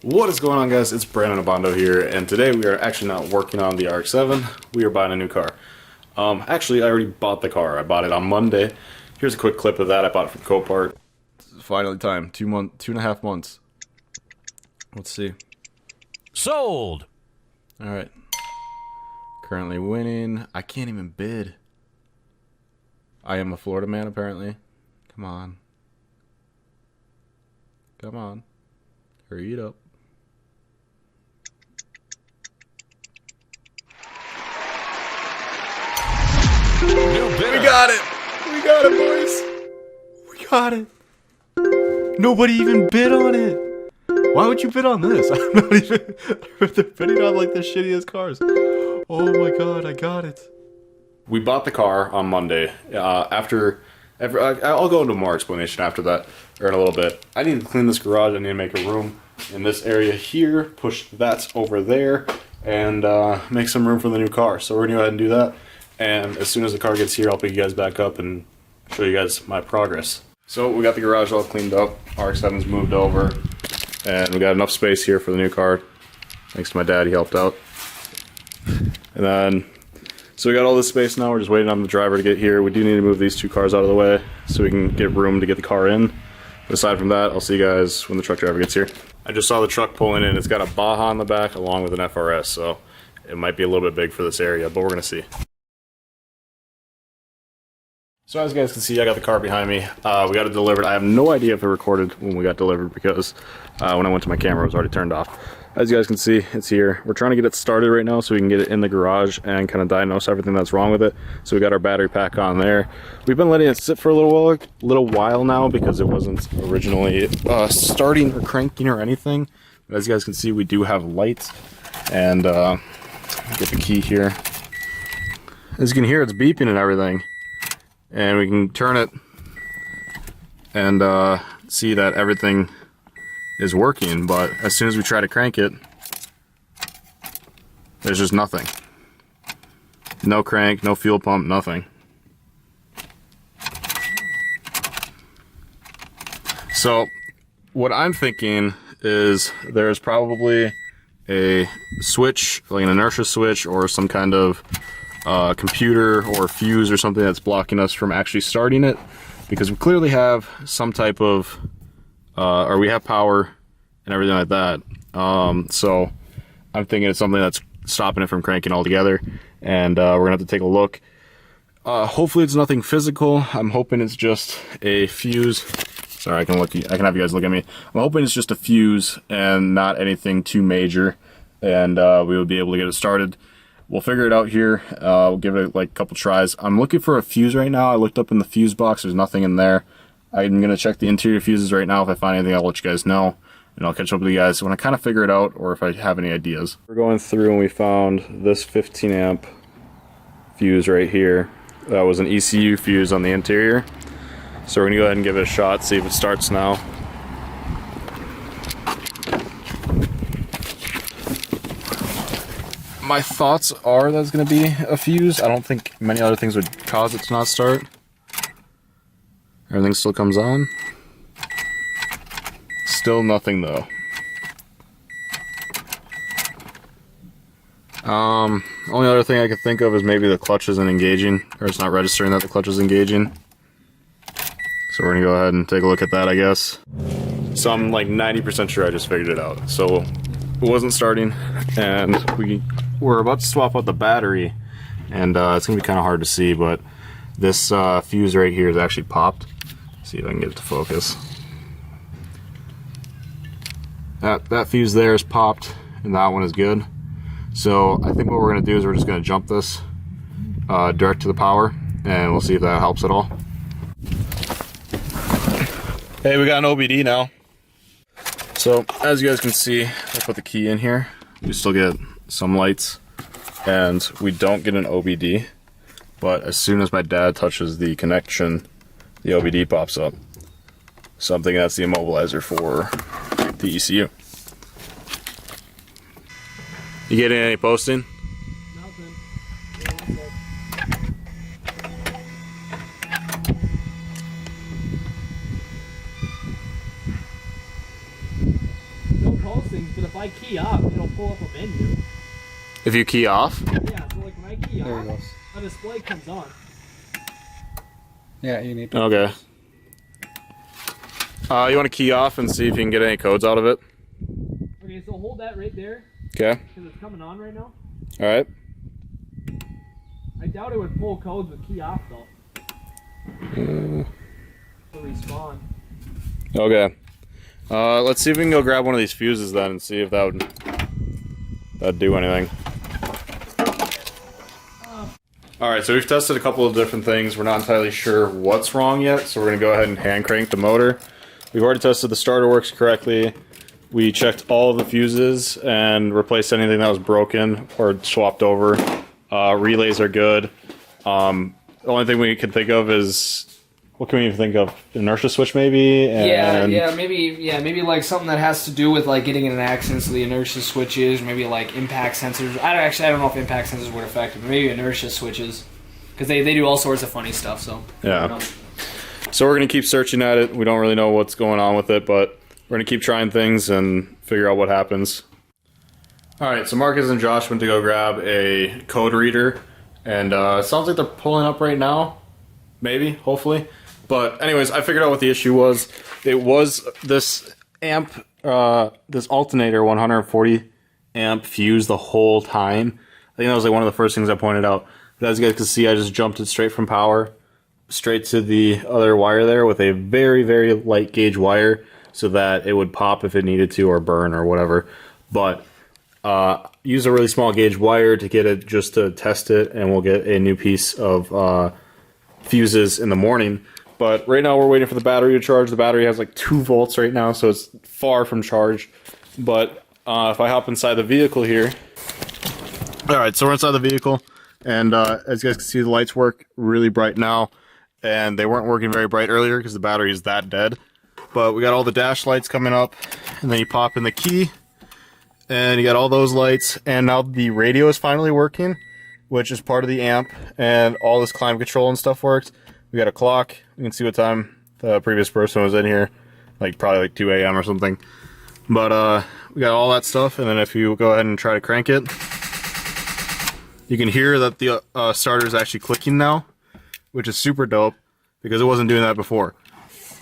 What is going on, guys? It's Brandon Abondo here, and today we are actually not working on the RX-7. We are buying a new car. Actually, I already bought the car. I bought it on Monday. Here's a quick clip of that. I bought it from Copart. It's finally time. 2.5 months. Let's see. Sold! Alright. Currently winning. I can't even bid. I am a Florida man, apparently. Come on. Come on. Hurry it up. New bidder. We got it! We got it, boys! We got it! Nobody even bid on it! Why would you bid on this? I'm not even... They're bidding on like the shittiest cars. Oh my god, I got it. We bought the car on Monday. I'll go into more explanation after that, or in a little bit. I need to clean this garage. I need to make a room in this area here, push that over there, and make some room for the new car. So we're going to go ahead and do that. And as soon as the car gets here, I'll pick you guys back up and show you guys my progress. So we got the garage all cleaned up. RX-7's moved over. And we got enough space here for the new car. Thanks to my dad, he helped out. And then, so we got all this space now. We're just waiting on the driver to get here. We do need to move these two cars out of the way so we can get room to get the car in. But aside from that, I'll see you guys when the truck driver gets here. I just saw the truck pulling in. It's got a Baja on the back along with an FRS, so it might be a little bit big for this area, but we're gonna see. So as you guys can see, I got the car behind me. We got it delivered. I have no idea if it recorded when we got delivered because when I went to my camera, it was already turned off. As you guys can see, it's here. We're trying to get it started right now so we can get it in the garage and kind of diagnose everything that's wrong with it. So we got our battery pack on there. We've been letting it sit for a little while now because it wasn't originally starting or cranking or anything. But as you guys can see, we do have lights. And get the key here. As you can hear, it's beeping and everything. And we can turn it and see that everything is working, but as soon as we try to crank it, there's just nothing. No crank, no fuel pump, nothing. So what I'm thinking is there's probably a switch, like an inertia switch or some kind of computer or fuse or something that's blocking us from actually starting it, because we clearly have some type of or we have power and everything like that, so I'm thinking it's something that's stopping it from cranking altogether, and we're gonna have to take a look. Hopefully it's nothing physical. I'm hoping it's just a fuse. Sorry, I can have you guys look at me. I'm hoping it's just a fuse and not anything too major, and we will be able to get it started. We'll figure it out here. We'll give it like a couple tries. I'm looking for a fuse right now. I looked up in the fuse box. There's nothing in there. I'm going to check the interior fuses right now. If I find anything, I'll let you guys know. And I'll catch up with you guys when I kind of figure it out or if I have any ideas. We're going through and we found this 15 amp fuse right here. That was an ECU fuse on the interior. So we're going to go ahead and give it a shot, see if it starts now. My thoughts are that it's going to be a fuse. I don't think many other things would cause it to not start. Everything still comes on. Still nothing though. Only other thing I could think of is maybe the clutch isn't engaging, or it's not registering that the clutch is engaging. So we're going to go ahead and take a look at that, I guess. So I'm like 90% sure I just figured it out. So it wasn't starting, and we're about to swap out the battery, and it's gonna be kind of hard to see, but this fuse right here is actually popped. See if I can get it to focus. That fuse there is popped, and that one is good. So I think what we're gonna do is we're just gonna jump this direct to the power, and we'll see if that helps at all. Hey, we got an OBD now. So as you guys can see, I put the key in here. We still get some lights, and we don't get an OBD, but as soon as my dad touches the connection, the OBD pops up. So I'm thinking that's the immobilizer for the ECU. You getting any posting? Nothing. No pulsing. I key off, it'll pull up a menu. If you key off? Yeah, so like when I key There off, it goes. a display comes on. Yeah, you need to. Okay. You want to key off and see if you can get any codes out of it? Okay, so hold that right there, Okay. because it's coming on right now. Alright. I doubt it would pull codes with key off though. To respawn. Okay. Let's see if we can go grab one of these fuses then and see if that'd do anything. Alright, so we've tested a couple of different things. We're not entirely sure what's wrong yet, so we're going to go ahead and hand crank the motor. We've already tested the starter works correctly. We checked all of the fuses and replaced anything that was broken or swapped over. Relays are good. The only thing we can think of is, what can we even think of? Inertia switch maybe? And maybe like something that has to do with like getting in an accident, so the inertia switches, maybe like impact sensors. I don't know if impact sensors would affect it, but maybe inertia switches, because they do all sorts of funny stuff. So yeah. So we're gonna keep searching at it. We don't really know what's going on with it, but we're gonna keep trying things and figure out what happens. All right, so Marcus and Josh went to go grab a code reader, and it sounds like they're pulling up right now. Maybe, hopefully. But anyways, I figured out what the issue was. It was this amp, this alternator 140 amp fuse the whole time. I think that was like one of the first things I pointed out. But as you guys can see, I just jumped it straight from power, straight to the other wire there with a very, very light gauge wire so that it would pop if it needed to or burn or whatever. But use a really small gauge wire to get it just to test it, and we'll get a new piece of fuses in the morning. But right now we're waiting for the battery to charge. The battery has like 2 volts right now, so it's far from charged. But if I hop inside the vehicle here... Alright, so we're inside the vehicle, and as you guys can see, the lights work really bright now. And they weren't working very bright earlier because the battery is that dead. But we got all the dash lights coming up, and then you pop in the key, and you got all those lights, and now the radio is finally working, which is part of the amp, and all this climate control and stuff works. We got a clock. You can see what time the previous person was in here, like probably like 2 a.m. or something. But we got all that stuff, and then if you go ahead and try to crank it, you can hear that the starter is actually clicking now, which is super dope because it wasn't doing that before.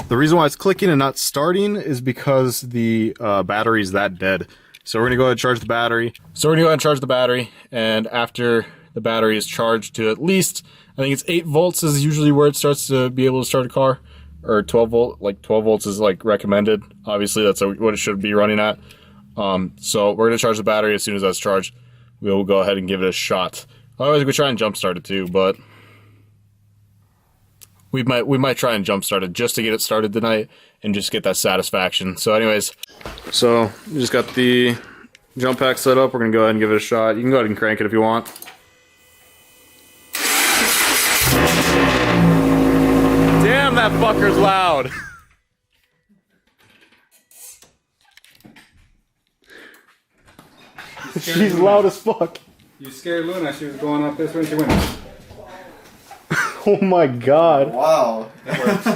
The reason why it's clicking and not starting is because the battery is that dead. So we're gonna go ahead and charge the battery. And after the battery is charged to at least, I think it's 8 volts is usually where it starts to be able to start a car, or 12 volt. Like 12 volts is like recommended. Obviously, that's what it should be running at. So we're gonna charge the battery as soon as that's charged. We'll go ahead and give it a shot. Otherwise, we could try and jump start it too, but we might try and jump start it just to get it started tonight and just get that satisfaction. So anyways, so we just got the jump pack set up. We're gonna go ahead and give it a shot. You can go ahead and crank it if you want. Damn, that fucker's loud. She's loud as fuck. You scared Luna. She was going up this when she went. Oh my god. Wow. That works.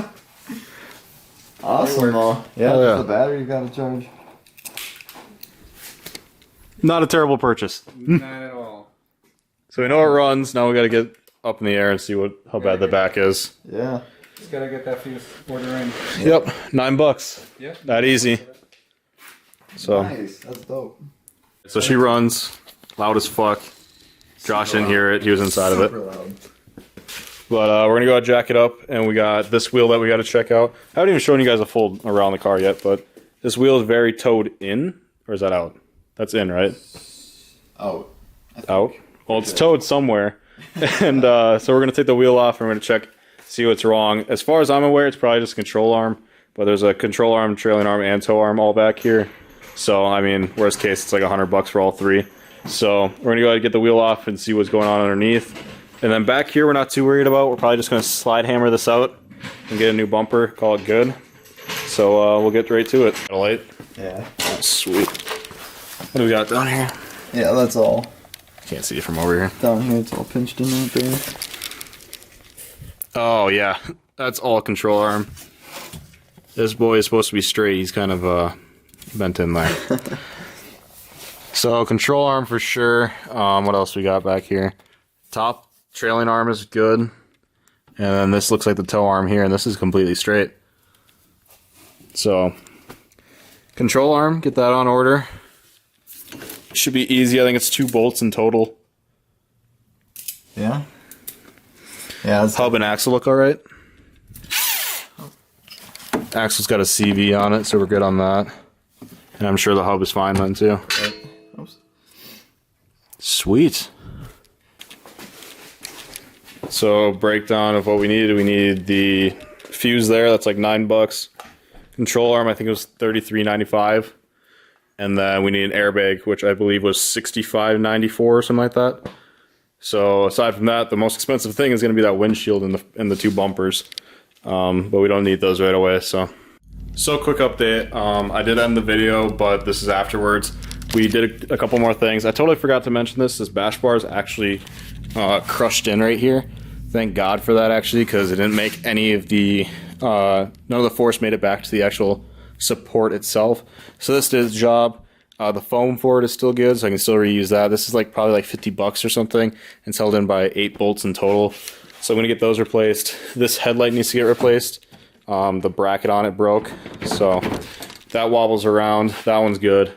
Awesome though. Yeah, Oh, yeah. the battery you gotta charge. Not a terrible purchase. Not at all. So we know it runs. Now we gotta get up in the air and see how bad the back is. Yeah. Just gotta get that fuse order in. Yep, $9. Yep. That easy. So, Nice. That's dope. so she runs loud as fuck. Josh didn't hear it. He was inside of it. Super loud. But we're gonna go ahead and jack it up, and we got this wheel that we got to check out. I haven't even shown you guys a full around the car yet, but this wheel is very towed in, or is that out? That's in, right? Out. Out. Well, it's towed somewhere, and so we're gonna take the wheel off, and we're gonna check, see what's wrong. As far as I'm aware, it's probably just a control arm, but there's a control arm, trailing arm, and tow arm all back here. So I mean, worst case, it's like $100 for all three. So we're gonna go ahead and get the wheel off and see what's going on underneath. And then back here, we're not too worried about. We're probably just going to slide hammer this out and get a new bumper, call it good. So we'll get right to it. Got a light? Yeah. Oh, sweet. What do we got down here? Yeah, that's all. Can't see it from over here. Down here, it's all pinched in right there. Oh, yeah. That's all control arm. This boy is supposed to be straight. He's kind of bent in there. So control arm for sure. What else we got back here? Top trailing arm is good. And then this looks like the toe arm here, and this is completely straight. So control arm, get that on order. Should be easy. I think it's 2 bolts in total. Yeah. Yeah. Hub and axle look alright. Axle's got a CV on it, so we're good on that. And I'm sure the hub is fine then too. Oops. Sweet. So breakdown of what we needed the fuse there, that's like $9. Control arm, I think it was $33.95. And then we need an airbag, which I believe was $65.94 or something like that. So aside from that, the most expensive thing is going to be that windshield and the 2 bumpers. But we don't need those right away. So quick update. I did end the video, but this is afterwards. We did a couple more things. I totally forgot to mention this. This bash bar is actually crushed in right here. Thank God for that, actually, because it didn't make any of the none of the force made it back to the actual support itself. So this did its job. The foam for it is still good, so I can still reuse that. This is like probably like $50 or something. It's held in by 8 bolts in total. So I'm gonna get those replaced. This headlight needs to get replaced. The bracket on it broke, so that wobbles around. That one's good.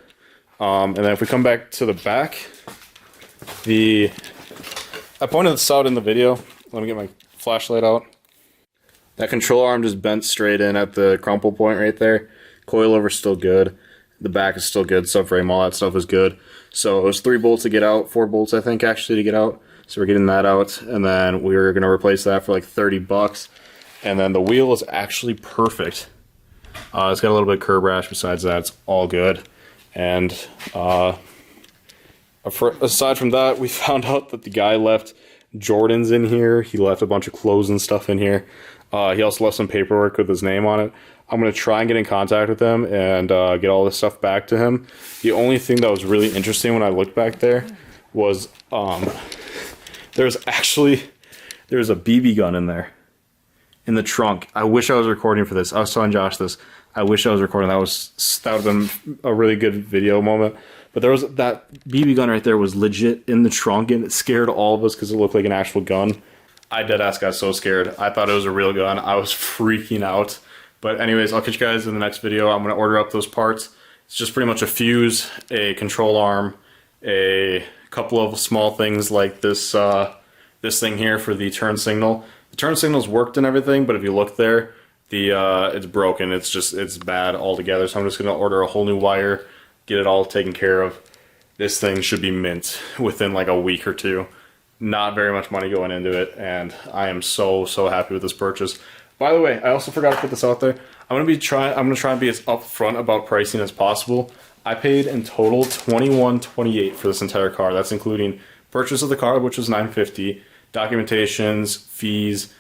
And then if we come back to the back, I pointed this out in the video. Let me get my flashlight out. That control arm just bent straight in at the crumple point right there. Coilover's still good. The back is still good. Subframe, all that stuff is good. So it was 3 bolts to get out, 4 bolts I think actually to get out. So we're getting that out, and then we're gonna replace that for like $30. And then the wheel is actually perfect. It's got a little bit of curb rash. Besides that, it's all good. And aside from that, we found out that the guy left Jordans in here. He left a bunch of clothes and stuff in here. He also left some paperwork with his name on it. I'm going to try and get in contact with him and get all this stuff back to him. The only thing that was really interesting when I looked back there was there's a BB gun in there in the trunk. I wish I was recording for this. I was telling Josh this. I wish I was recording. That would have been a really good video moment. But there was that BB gun right there was legit in the trunk, and it scared all of us because it looked like an actual gun. I deadass got so scared. I thought it was a real gun. I was freaking out. But anyways, I'll catch you guys in the next video. I'm going to order up those parts. It's just pretty much a fuse, a control arm, a couple of small things like this this thing here for the turn signal. The turn signal's worked and everything, but if you look there, it's broken. It's bad altogether. So I'm just going to order a whole new wire, get it all taken care of. This thing should be mint within like a week or 2. Not very much money going into it, and I am so happy with this purchase. By the way, I also forgot to put this out there. I'm gonna try and be as upfront about pricing as possible. I paid in total $21.28 for this entire car. That's including purchase of the car, which was $9.50, documentations, fees,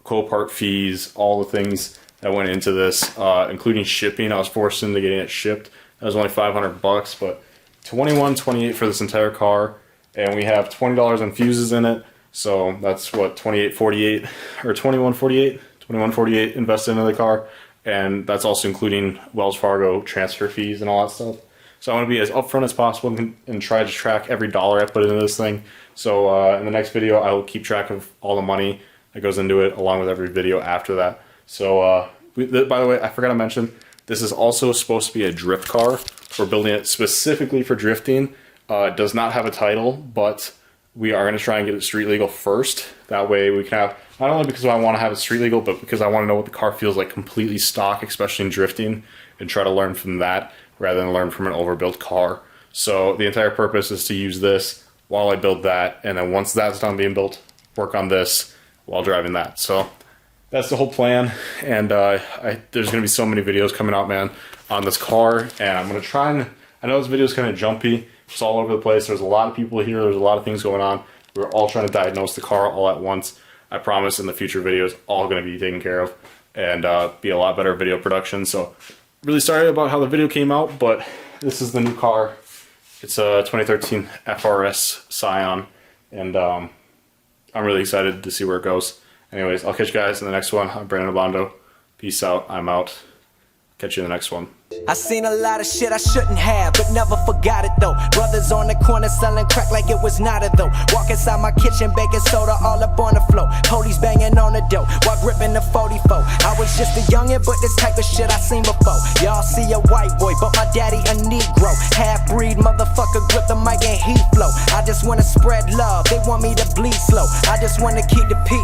Copart fees, all the things that went into this, including shipping. I was forced into getting it shipped. That was only $500, but $21.28 for this entire car. And we have $20 in fuses in it, so that's what, $28.48 or $21.48, $21.48 invested into the car, and that's also including Wells Fargo transfer fees and all that stuff. So I want to be as upfront as possible and try to track every dollar I put into this thing. So in the next video, I will keep track of all the money that goes into it, along with every video after that. So by the way, I forgot to mention, this is also supposed to be a drift car. We're building it specifically for drifting. It does not have a title, but we are going to try and get it street legal first. That way we can have, not only because I want to have it street legal, but because I want to know what the car feels like completely stock, especially in drifting, and try to learn from that rather than learn from an overbuilt car. So the entire purpose is to use this while I build that, and then once that's done being built, work on this while driving that. So that's the whole plan, and there's going to be so many videos coming out, man, on this car, and I'm going to try and, I know this video is kind of jumpy. It's all over the place. There's a lot of people here. There's a lot of things going on. We're all trying to diagnose the car all at once. I promise in the future videos, all going to be taken care of and be a lot better video production. So really sorry about how the video came out, but this is the new car. It's a 2013 FRS Scion, and I'm really excited to see where it goes. Anyways, I'll catch you guys in the next one. I'm Brandon Abondo. Peace out. I'm out. Catch you in the next one. I seen a lot of shit I shouldn't have, but never forgot it though. Brothers on the corner selling crack like it was not a though. Walk inside my kitchen, baking soda all up on the floor. Police banging on the door while gripping the 44. I was just a youngin', but this type of shit I seen before. Y'all see a white boy, but my daddy a Negro. Half-breed motherfucker, grip the mic and he flow. I just wanna spread love, they want me to bleed slow. I just wanna keep the peace.